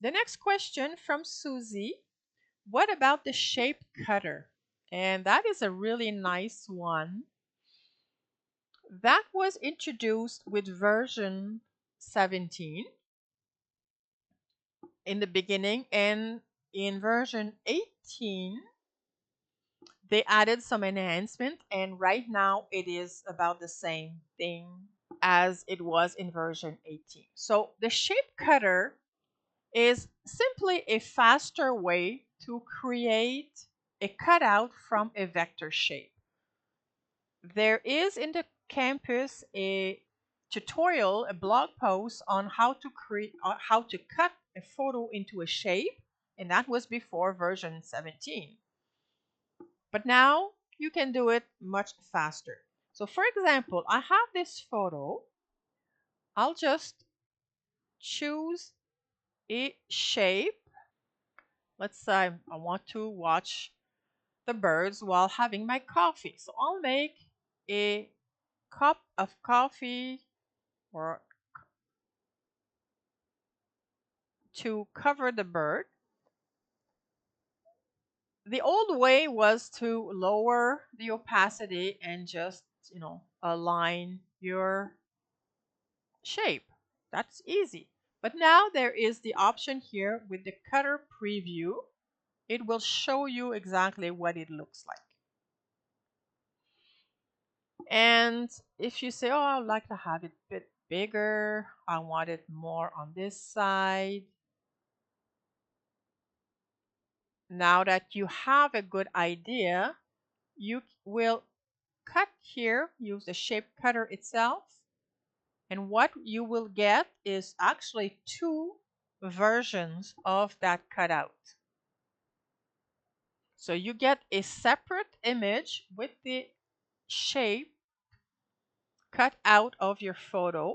The next question from Susie. What about the shape cutter? And that is a really nice one. That was introduced with version 17 in the beginning, and in version 18 they added some enhancement, and right now it is about the same thing as it was in version 18. So the shape cutter is simply a faster way to create a cutout from a vector shape. There is in the campus a tutorial, a blog post on how to create, how to cut a photo into a shape, and that was before version 17. But now you can do it much faster. So for example, I have this photo. I'll just choose a shape. Let's say I want to watch the birds while having my coffee. So I'll make a cup of coffee or to cover the bird. The old way was to lower the opacity and just, align your shape. That's easy. But now there is the option here with the cutter preview. It will show you exactly what it looks like. And if you say, oh, I'd like to have it a bit bigger, I want it more on this side. Now that you have a good idea, you will cut here, use the shape cutter itself. And what you will get is actually two versions of that cutout. So you get a separate image with the shape cut out of your photo,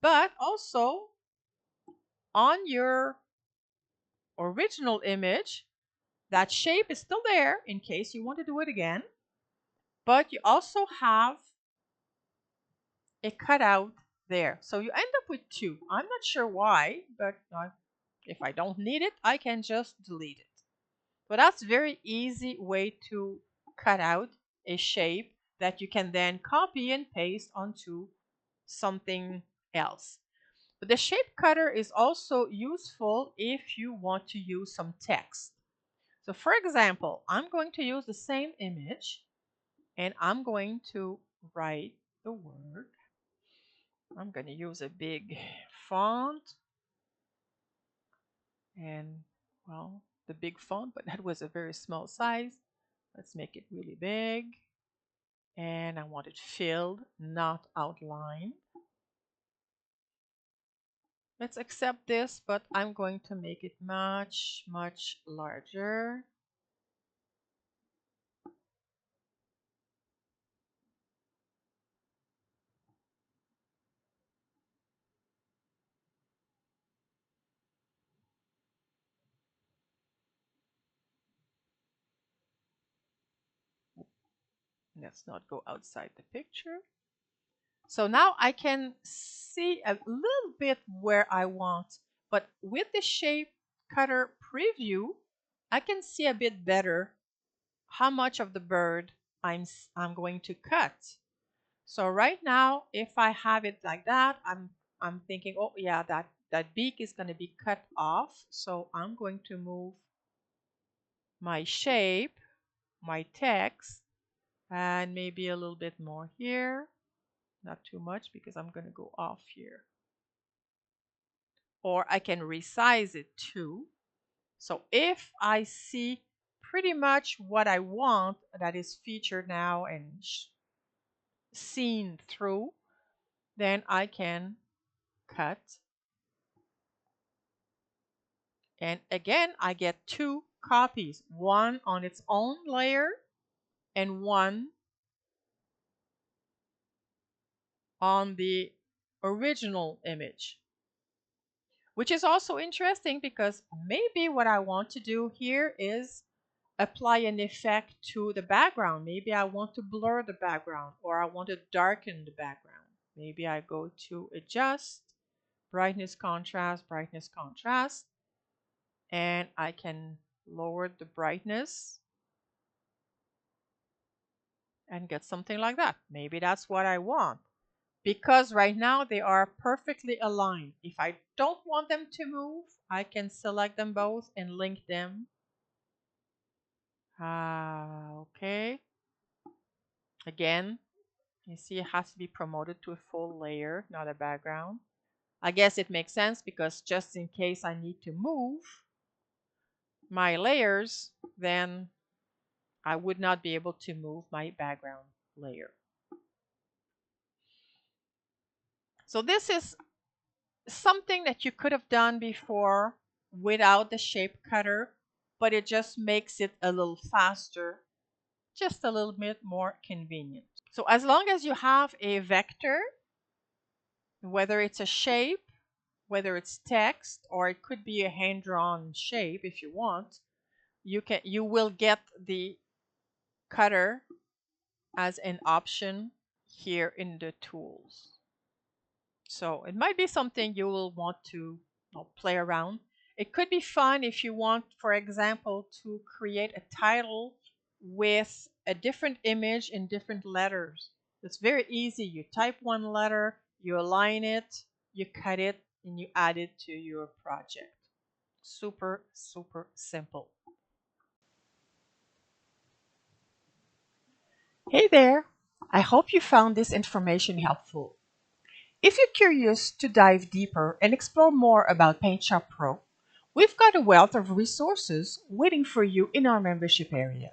but also on your original image, that shape is still there in case you want to do it again, but you also have a cutout there. So you end up with two. I'm not sure why, but if I don't need it, I can just delete it. So that's a very easy way to cut out a shape that you can then copy and paste onto something else. But the shape cutter is also useful if you want to use some text. So for example, I'm going to use the same image and I'm going to write the word. I'm going to use a big font and, well, the big font, but that was a very small size. Let's make it really big. And I want it filled, not outlined. Let's accept this, but I'm going to make it much, much larger. Let's not go outside the picture. So now I can see a little bit where I want, but with the shape cutter preview, I can see a bit better how much of the bird I'm going to cut. So right now, if I have it like that, I'm thinking, oh yeah, that beak is going to be cut off. So I'm going to move my shape, my text, and maybe a little bit more here. Not too much because I'm going to go off here. Or I can resize it too. So if I see pretty much what I want that is featured now and seen through, then I can cut. And again, I get two copies, one on its own layer and one on the original image. Which is also interesting because maybe what I want to do here is apply an effect to the background. Maybe I want to blur the background or I want to darken the background. Maybe I go to adjust, brightness, contrast, and I can lower the brightness and get something like that. Maybe that's what I want. Because right now they are perfectly aligned. If I don't want them to move, I can select them both and link them. Okay. Again, you see it has to be promoted to a full layer, not a background. I guess it makes sense because just in case I need to move my layers, then I would not be able to move my background layer. So this is something that you could have done before without the shape cutter, but it just makes it a little faster, just a little bit more convenient. So as long as you have a vector, whether it's a shape, whether it's text, or it could be a hand-drawn shape if you want, you will get the cutter as an option here in the tools. So it might be something you will want to play around. It could be fun if you want, for example, to create a title with a different image in different letters. It's very easy. You type one letter, you align it, you cut it, and you add it to your project. Super, super simple. Hey there! I hope you found this information helpful. If you're curious to dive deeper and explore more about PaintShop Pro, we've got a wealth of resources waiting for you in our membership area.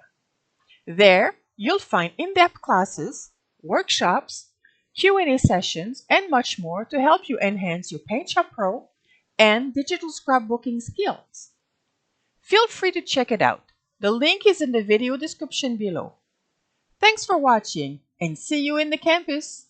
There, you'll find in-depth classes, workshops, Q&A sessions, and much more to help you enhance your PaintShop Pro and digital scrapbooking skills. Feel free to check it out. The link is in the video description below. Thanks for watching and see you in the campus!